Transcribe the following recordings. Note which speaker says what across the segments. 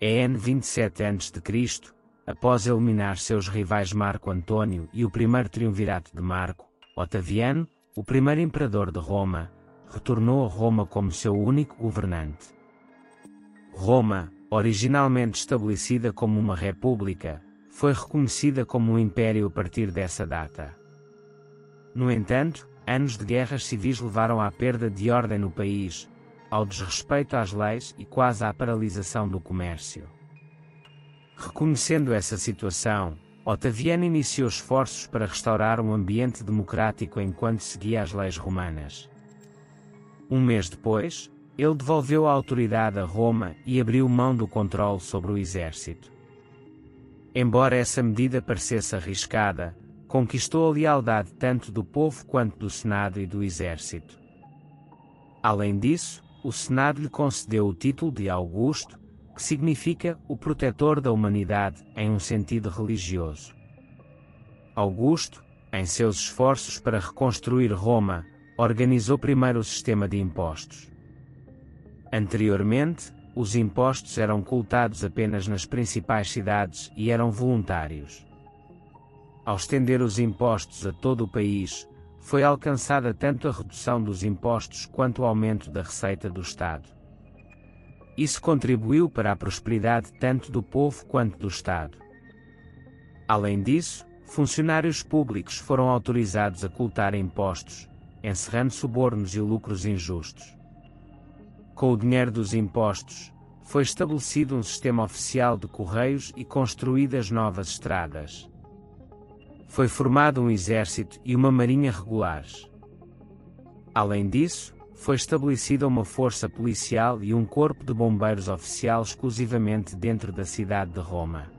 Speaker 1: EN 27 a.C., após eliminar seus rivais Marco Antônio e o primeiro triunvirato de Marco, Otaviano, o primeiro imperador de Roma, retornou a Roma como seu único governante. Roma, originalmente estabelecida como uma república, foi reconhecida como um império a partir dessa data. No entanto, anos de guerras civis levaram à perda de ordem no país, ao desrespeito às leis e quase à paralisação do comércio. Reconhecendo essa situação, Otaviano iniciou esforços para restaurar um ambiente democrático enquanto seguia as leis romanas. Um mês depois, ele devolveu a autoridade a Roma e abriu mão do controle sobre o exército. Embora essa medida parecesse arriscada, conquistou a lealdade tanto do povo quanto do Senado e do exército. Além disso, o Senado lhe concedeu o título de Augusto, que significa o protetor da humanidade em um sentido religioso. Augusto, em seus esforços para reconstruir Roma, organizou primeiro o sistema de impostos. Anteriormente, os impostos eram coletados apenas nas principais cidades e eram voluntários. Ao estender os impostos a todo o país, foi alcançada tanto a redução dos impostos quanto o aumento da receita do Estado. Isso contribuiu para a prosperidade tanto do povo quanto do Estado. Além disso, funcionários públicos foram autorizados a coletar impostos, encerrando subornos e lucros injustos. Com o dinheiro dos impostos, foi estabelecido um sistema oficial de correios e construídas novas estradas. Foi formado um exército e uma marinha regulares. Além disso, foi estabelecida uma força policial e um corpo de bombeiros oficial exclusivamente dentro da cidade de Roma.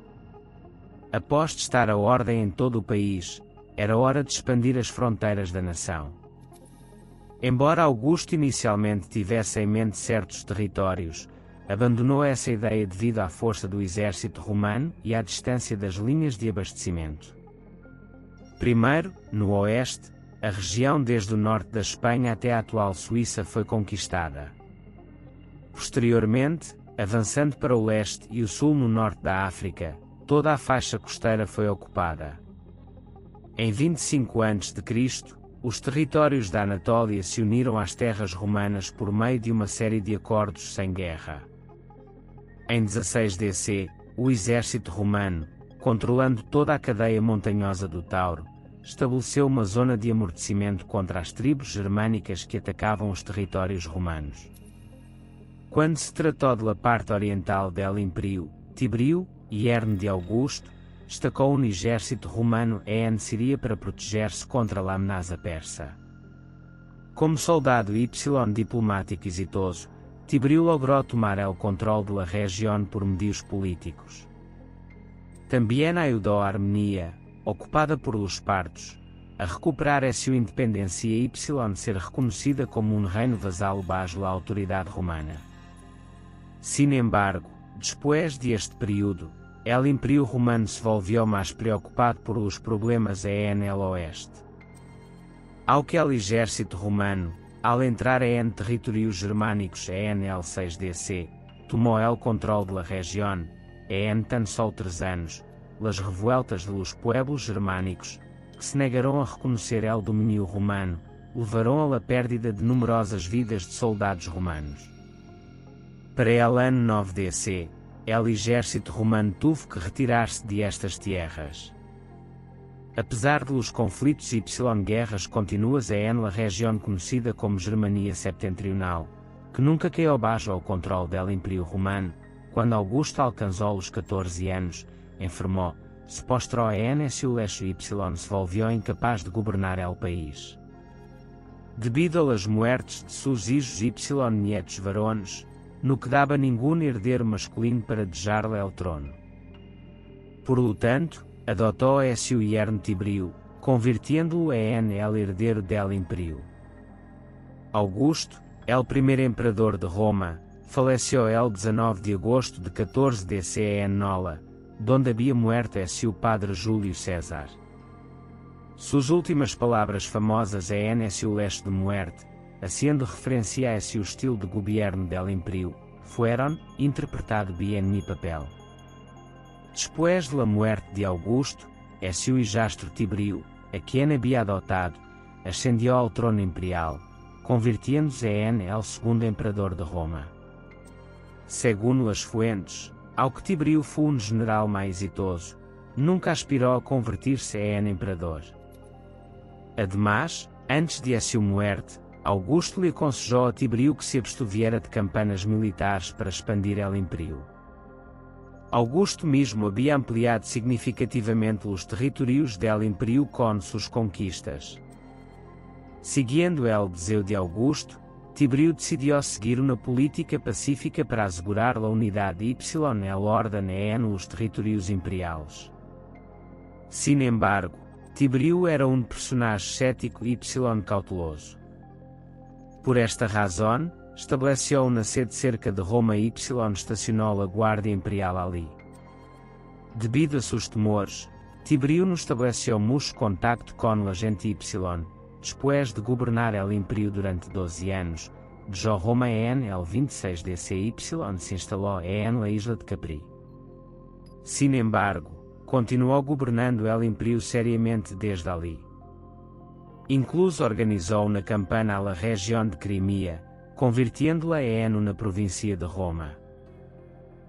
Speaker 1: Após testar a ordem em todo o país, era hora de expandir as fronteiras da nação. Embora Augusto inicialmente tivesse em mente certos territórios, abandonou essa ideia devido à força do exército romano e à distância das linhas de abastecimento. Primeiro, no oeste, a região desde o norte da Espanha até a atual Suíça foi conquistada. Posteriormente, avançando para o leste e o sul no norte da África, toda a faixa costeira foi ocupada. Em 25 a.C., os territórios da Anatólia se uniram às terras romanas por meio de uma série de acordos sem guerra. Em 16 DC, o exército romano, controlando toda a cadeia montanhosa do Tauro, estabeleceu uma zona de amortecimento contra as tribos germânicas que atacavam os territórios romanos. Quando se tratou da parte oriental del Império, Tibrio e Herme de Augusto, destacou um exército romano em Síria para proteger-se contra a ameaça persa. Como soldado y diplomático exitoso, Tibrio logrou tomar o controle da região por meios políticos. Também ajudou a Armênia, ocupada por los partos, a recuperar sua independência y ser reconhecida como um reino vassalo bajo a autoridade romana. Sin embargo, depois deste período, o Império Romano se volviu mais preocupado por os problemas en el oeste. Ao que o exército romano, ao entrar em territórios germânicos en el 6 DC, tomou o controle da região, en tan só 3 anos, las revueltas dos pueblos germânicos, que se negaram a reconhecer o domínio romano, levaram à perda de numerosas vidas de soldados romanos. Para o ano 9 DC, o exército romano teve que retirar-se de estas terras. Apesar dos conflitos y guerras continuas en la região conhecida como Germania Septentrional, que nunca caiu baixo ao controle do Império Romano, quando Augusto alcançou os 14 anos, enfermou, se postrou en su lecho y se volvió incapaz de governar o país. Debido às mortes de seus hijos y nietos varones, no quedava nenhum herdeiro masculino para dejar-lhe o trono. Por lo tanto, adotou seu yerno Tibrio, convirtiendo-o en el herdeiro del Império. Augusto, o primeiro imperador de Roma, faleceu el 19 de agosto de 14 DC en Nola, donde havia muerto seu padre Júlio César. Suas últimas palavras famosas en seu lecho de muerte, haciendo referência a seu estilo de governo del Império, fueron, interpretado bien mi papel. Después de la muerte de Augusto, su hijastro Tiberio, a quien había adoptado, ascendió al trono imperial, convirtiéndose en el segundo emperador de Roma. Segundo las fuentes, aunque Tiberio fue un general más exitoso, nunca aspiró a convertir-se en imperador. Además, antes de sua muerte, Augusto lhe aconsejou a Tiberio que se abstuviera de campanhas militares para expandir el imperio. Augusto mesmo havia ampliado significativamente os territórios del imperio com suas conquistas. Seguindo el deseo de Augusto, Tiberio decidiu seguir uma política pacífica para assegurar a unidade y el orden en los territórios imperiais. Sin embargo, Tiberio era um personagem cético y cauteloso. Por esta razão, estabeleceu na sede cerca de Roma y estacionou a guarda imperial ali. Debido a seus temores, Tiberio não estabeleceu mucho contacto com a gente Y, depois de governar el imperio durante 12 anos, dejó Roma en el 26 DC y se instalou en la isla de Capri. Sin embargo, continuou governando el imperio seriamente desde ali. Incluso organizou uma campanha à região de Crimea, convirtiendo-la en uma província de Roma.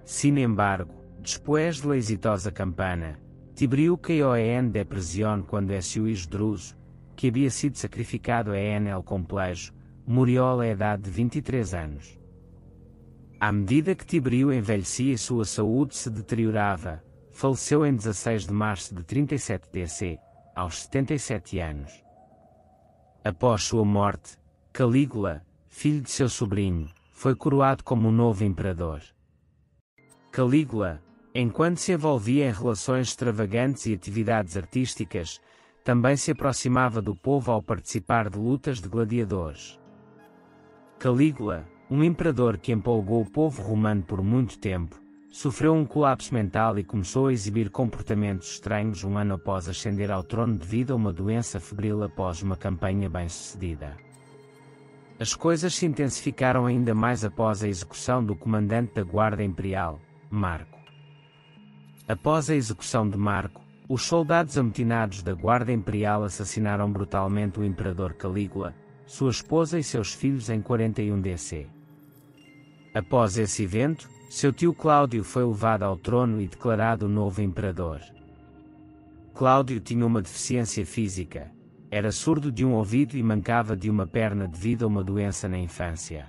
Speaker 1: Sin embargo, depois de la exitosa campanha, Tiberio caiu en depressão quando seu hijo Druso, que havia sido sacrificado en el complexo, morreu à idade de 23 anos. À medida que Tiberio envelhecia e sua saúde se deteriorava, faleceu em 16 de março de 37 DC, aos 77 anos. Após sua morte, Calígula, filho de seu sobrinho, foi coroado como um novo imperador. Calígula, enquanto se envolvia em relações extravagantes e atividades artísticas, também se aproximava do povo ao participar de lutas de gladiadores. Calígula, um imperador que empolgou o povo romano por muito tempo, sofreu um colapso mental e começou a exibir comportamentos estranhos um ano após ascender ao trono devido a uma doença febril após uma campanha bem-sucedida. As coisas se intensificaram ainda mais após a execução do comandante da Guarda Imperial, Marco. Após a execução de Marco, os soldados amotinados da Guarda Imperial assassinaram brutalmente o imperador Calígula, sua esposa e seus filhos em 41 DC. Após esse evento, seu tio Cláudio foi levado ao trono e declarado o novo imperador. Cláudio tinha uma deficiência física, era surdo de um ouvido e mancava de uma perna devido a uma doença na infância.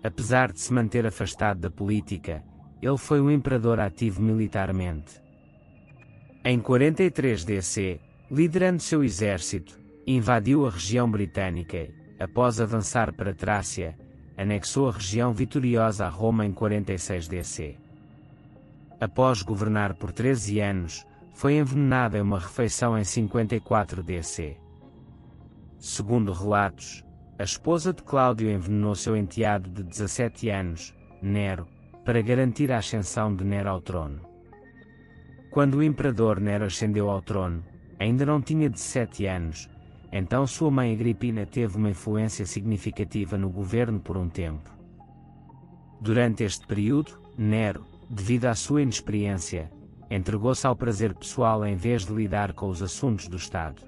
Speaker 1: Apesar de se manter afastado da política, ele foi um imperador ativo militarmente. Em 43 DC, liderando seu exército, invadiu a região britânica e, após avançar para Trácia, anexou a região vitoriosa a Roma em 46 DC. Após governar por 13 anos, foi envenenado em uma refeição em 54 DC. Segundo relatos, a esposa de Cláudio envenenou seu enteado de 17 anos, Nero, para garantir a ascensão de Nero ao trono. Quando o imperador Nero ascendeu ao trono, ainda não tinha 17 anos, então sua mãe Agripina teve uma influência significativa no governo por um tempo. Durante este período, Nero, devido à sua inexperiência, entregou-se ao prazer pessoal em vez de lidar com os assuntos do Estado.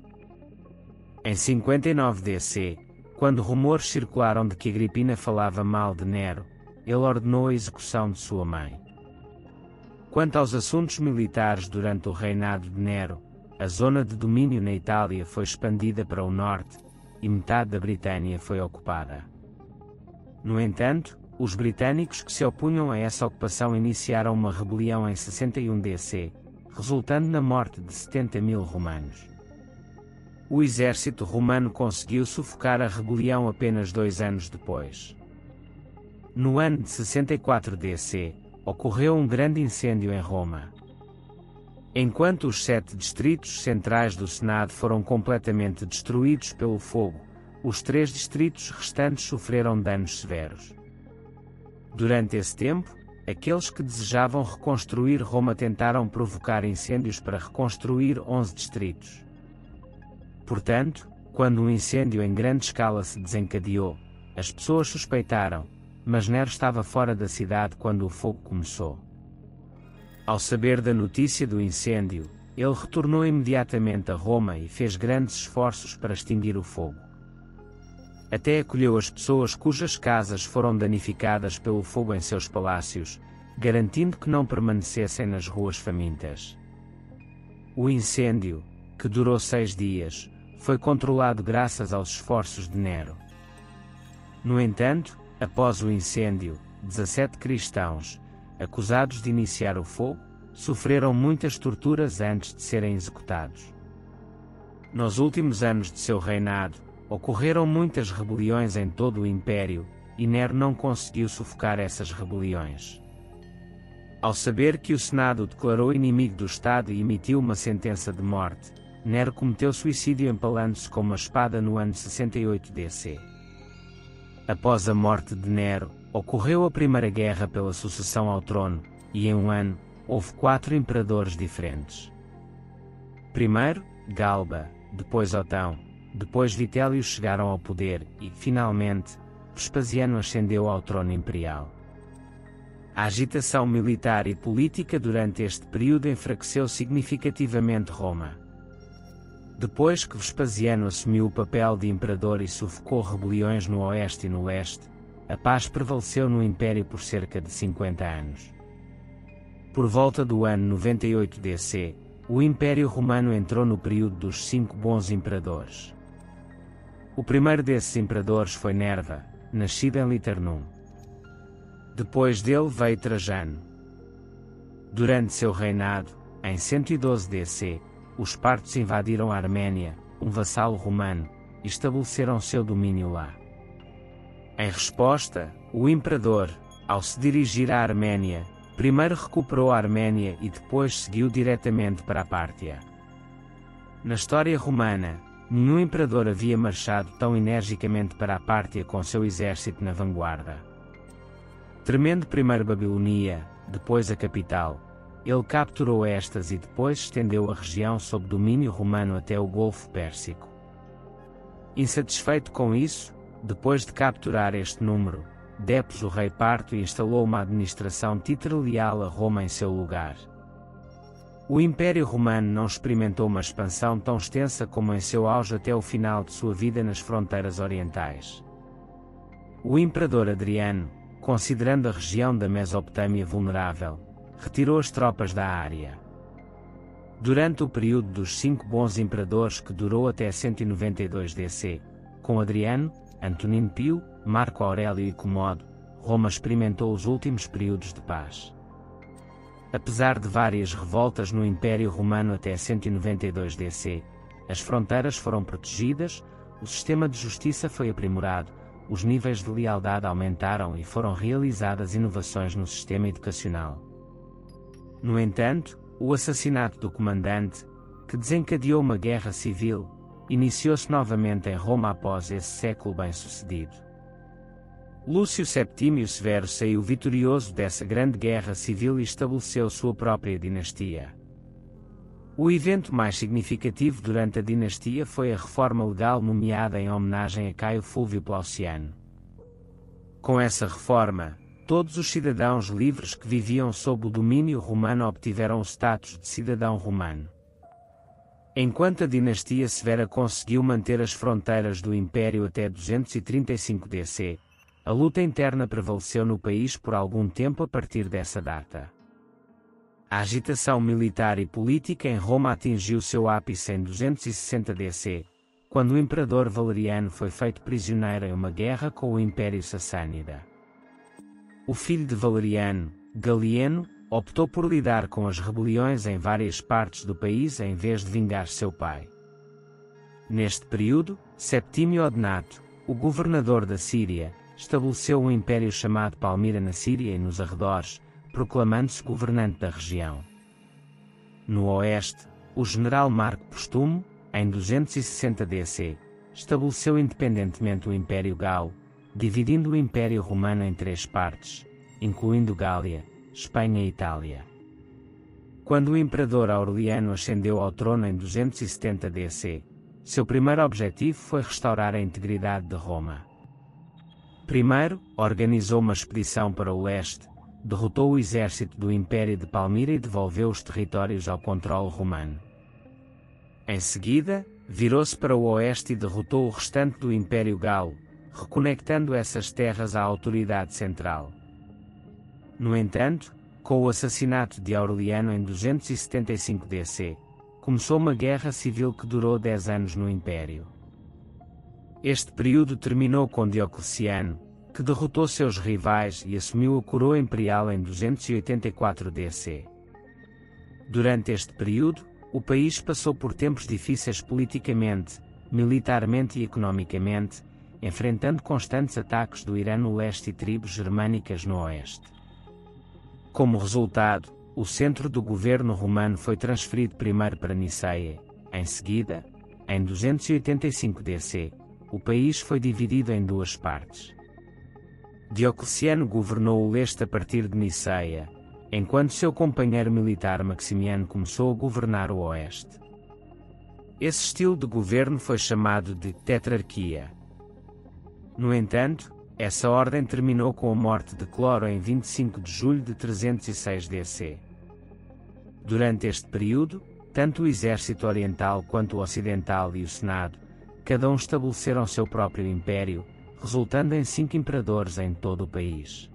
Speaker 1: Em 59 DC, quando rumores circularam de que Agripina falava mal de Nero, ele ordenou a execução de sua mãe. Quanto aos assuntos militares durante o reinado de Nero, a zona de domínio na Itália foi expandida para o norte, e metade da Britânia foi ocupada. No entanto, os britânicos que se opunham a essa ocupação iniciaram uma rebelião em 61 DC, resultando na morte de 70.000 romanos. O exército romano conseguiu sufocar a rebelião apenas 2 anos depois. No ano de 64 DC, ocorreu um grande incêndio em Roma. Enquanto os 7 distritos centrais do Senado foram completamente destruídos pelo fogo, os 3 distritos restantes sofreram danos severos. Durante esse tempo, aqueles que desejavam reconstruir Roma tentaram provocar incêndios para reconstruir 11 distritos. Portanto, quando um incêndio em grande escala se desencadeou, as pessoas suspeitaram, mas Nero estava fora da cidade quando o fogo começou. Ao saber da notícia do incêndio, ele retornou imediatamente a Roma e fez grandes esforços para extinguir o fogo. Até acolheu as pessoas cujas casas foram danificadas pelo fogo em seus palácios, garantindo que não permanecessem nas ruas famintas. O incêndio, que durou 6 dias, foi controlado graças aos esforços de Nero. No entanto, após o incêndio, 17 cristãos, acusados de iniciar o fogo, sofreram muitas torturas antes de serem executados. Nos últimos anos de seu reinado, ocorreram muitas rebeliões em todo o império, e Nero não conseguiu sufocar essas rebeliões. Ao saber que o Senado o declarou inimigo do Estado e emitiu uma sentença de morte, Nero cometeu suicídio empalando-se com uma espada no ano 68 DC. Após a morte de Nero, ocorreu a Primeira Guerra pela sucessão ao trono, e em um ano, houve 4 imperadores diferentes. Primeiro, Galba, depois Otão, depois Vitélio chegaram ao poder e, finalmente, Vespasiano ascendeu ao trono imperial. A agitação militar e política durante este período enfraqueceu significativamente Roma. Depois que Vespasiano assumiu o papel de imperador e sufocou rebeliões no oeste e no leste, a paz prevaleceu no Império por cerca de 50 anos. Por volta do ano 98 DC, o Império Romano entrou no período dos 5 bons imperadores. O primeiro desses imperadores foi Nerva, nascido em Liternum. Depois dele veio Trajano. Durante seu reinado, em 112 DC, os partos invadiram a Arménia, um vassalo romano, e estabeleceram seu domínio lá. Em resposta, o imperador, ao se dirigir à Arménia, primeiro recuperou a Arménia e depois seguiu diretamente para a Pártia. Na história romana, nenhum imperador havia marchado tão energicamente para a Pártia com seu exército na vanguarda. Tremendo primeiro Babilonia, depois a capital, ele capturou estas e depois estendeu a região sob domínio romano até o Golfo Pérsico. Insatisfeito com isso, depois de capturar este número, depôs o rei Parto e instalou uma administração títere-leal a Roma em seu lugar. O Império Romano não experimentou uma expansão tão extensa como em seu auge até o final de sua vida nas fronteiras orientais. O imperador Adriano, considerando a região da Mesopotâmia vulnerável, retirou as tropas da área. Durante o período dos 5 bons imperadores que durou até 192 DC, com Adriano, Antonino Pio, Marco Aurélio e Comodo, Roma experimentou os últimos períodos de paz. Apesar de várias revoltas no Império Romano até 192 DC, as fronteiras foram protegidas, o sistema de justiça foi aprimorado, os níveis de lealdade aumentaram e foram realizadas inovações no sistema educacional. No entanto, o assassinato do comandante, que desencadeou uma guerra civil, iniciou-se novamente em Roma após esse século bem-sucedido. Lúcio Septímio Severo saiu vitorioso dessa grande guerra civil e estabeleceu sua própria dinastia. O evento mais significativo durante a dinastia foi a reforma legal nomeada em homenagem a Caio Fúlvio Plauciano. Com essa reforma, todos os cidadãos livres que viviam sob o domínio romano obtiveram o status de cidadão romano. Enquanto a dinastia Severa conseguiu manter as fronteiras do Império até 235 DC, a luta interna prevaleceu no país por algum tempo a partir dessa data. A agitação militar e política em Roma atingiu seu ápice em 260 DC, quando o imperador Valeriano foi feito prisioneiro em uma guerra com o Império Sassânida. O filho de Valeriano, Galieno, optou por lidar com as rebeliões em várias partes do país em vez de vingar seu pai. Neste período, Septímio Odenato, o governador da Síria, estabeleceu um império chamado Palmira na Síria e nos arredores, proclamando-se governante da região. No oeste, o general Marco Postumo, em 260 DC, estabeleceu independentemente o Império Galo, dividindo o Império Romano em 3 partes, incluindo Gália, Espanha e Itália. Quando o imperador Aureliano ascendeu ao trono em 270 DC, seu primeiro objetivo foi restaurar a integridade de Roma. Primeiro, organizou uma expedição para o leste, derrotou o exército do Império de Palmira e devolveu os territórios ao controle romano. Em seguida, virou-se para o oeste e derrotou o restante do Império Galo, reconectando essas terras à autoridade central. No entanto, com o assassinato de Aureliano em 275 DC, começou uma guerra civil que durou 10 anos no Império. Este período terminou com Diocleciano, que derrotou seus rivais e assumiu a coroa imperial em 284 DC. Durante este período, o país passou por tempos difíceis politicamente, militarmente e economicamente, enfrentando constantes ataques do Irã no leste e tribos germânicas no oeste. Como resultado, o centro do governo romano foi transferido primeiro para Niceia. Em seguida, em 285 DC, o país foi dividido em duas partes. Diocleciano governou o leste a partir de Niceia, enquanto seu companheiro militar Maximiano começou a governar o oeste. Esse estilo de governo foi chamado de tetrarquia. No entanto, essa ordem terminou com a morte de Cloro em 25 de julho de 306 DC. Durante este período, tanto o exército oriental quanto o ocidental e o Senado, cada um estabeleceram seu próprio império, resultando em 5 imperadores em todo o país.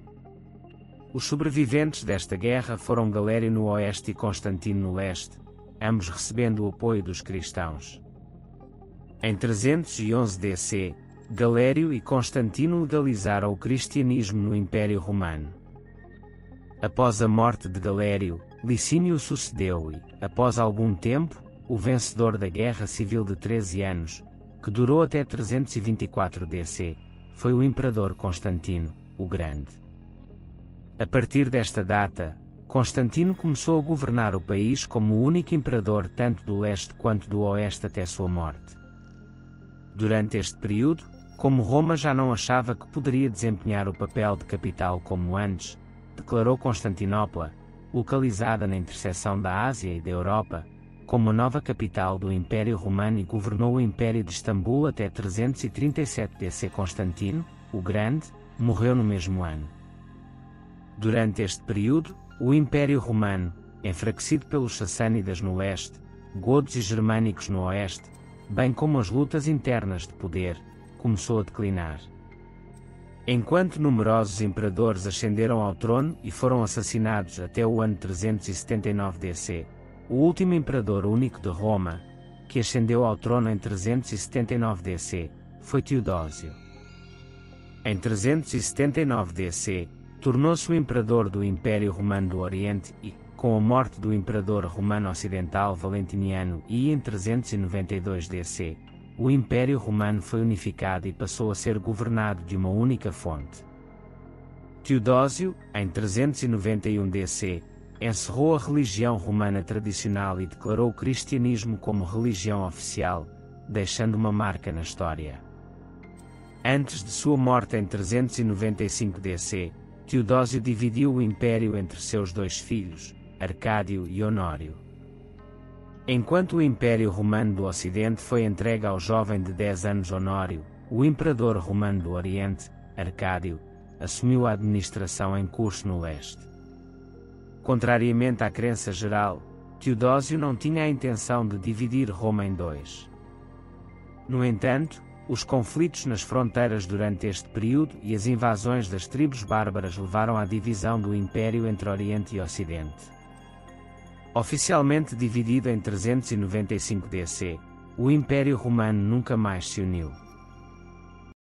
Speaker 1: Os sobreviventes desta guerra foram Galério no oeste e Constantino no leste, ambos recebendo o apoio dos cristãos. Em 311 DC, Galério e Constantino legalizaram o cristianismo no Império Romano. Após a morte de Galério, Licínio sucedeu e, após algum tempo, o vencedor da Guerra Civil de 13 anos, que durou até 324 DC, foi o imperador Constantino, o Grande. A partir desta data, Constantino começou a governar o país como o único imperador tanto do leste quanto do oeste até sua morte. Durante este período, como Roma já não achava que poderia desempenhar o papel de capital como antes, declarou Constantinopla, localizada na interseção da Ásia e da Europa, como a nova capital do Império Romano e governou o Império de Istambul até 337 DC. Constantino, o Grande, morreu no mesmo ano. Durante este período, o Império Romano, enfraquecido pelos sassânidas no leste, godos e germânicos no oeste, bem como as lutas internas de poder, começou a declinar. Enquanto numerosos imperadores ascenderam ao trono e foram assassinados até o ano 379 DC, o último imperador único de Roma, que ascendeu ao trono em 379 DC, foi Teodósio. Em 379 DC, tornou-se o imperador do Império Romano do Oriente e, com a morte do imperador romano ocidental Valentiniano e em 392 DC, o Império Romano foi unificado e passou a ser governado de uma única fonte. Teodósio, em 391 DC, encerrou a religião romana tradicional e declarou o cristianismo como religião oficial, deixando uma marca na história. Antes de sua morte em 395 DC, Teodósio dividiu o império entre seus 2 filhos, Arcádio e Honório. Enquanto o Império Romano do Ocidente foi entregue ao jovem de 10 anos Honório, o Imperador Romano do Oriente, Arcádio, assumiu a administração em curso no leste. Contrariamente à crença geral, Teodósio não tinha a intenção de dividir Roma em 2. No entanto, os conflitos nas fronteiras durante este período e as invasões das tribos bárbaras levaram à divisão do Império entre Oriente e Ocidente. Oficialmente dividido em 395 DC, o Império Romano nunca mais se uniu.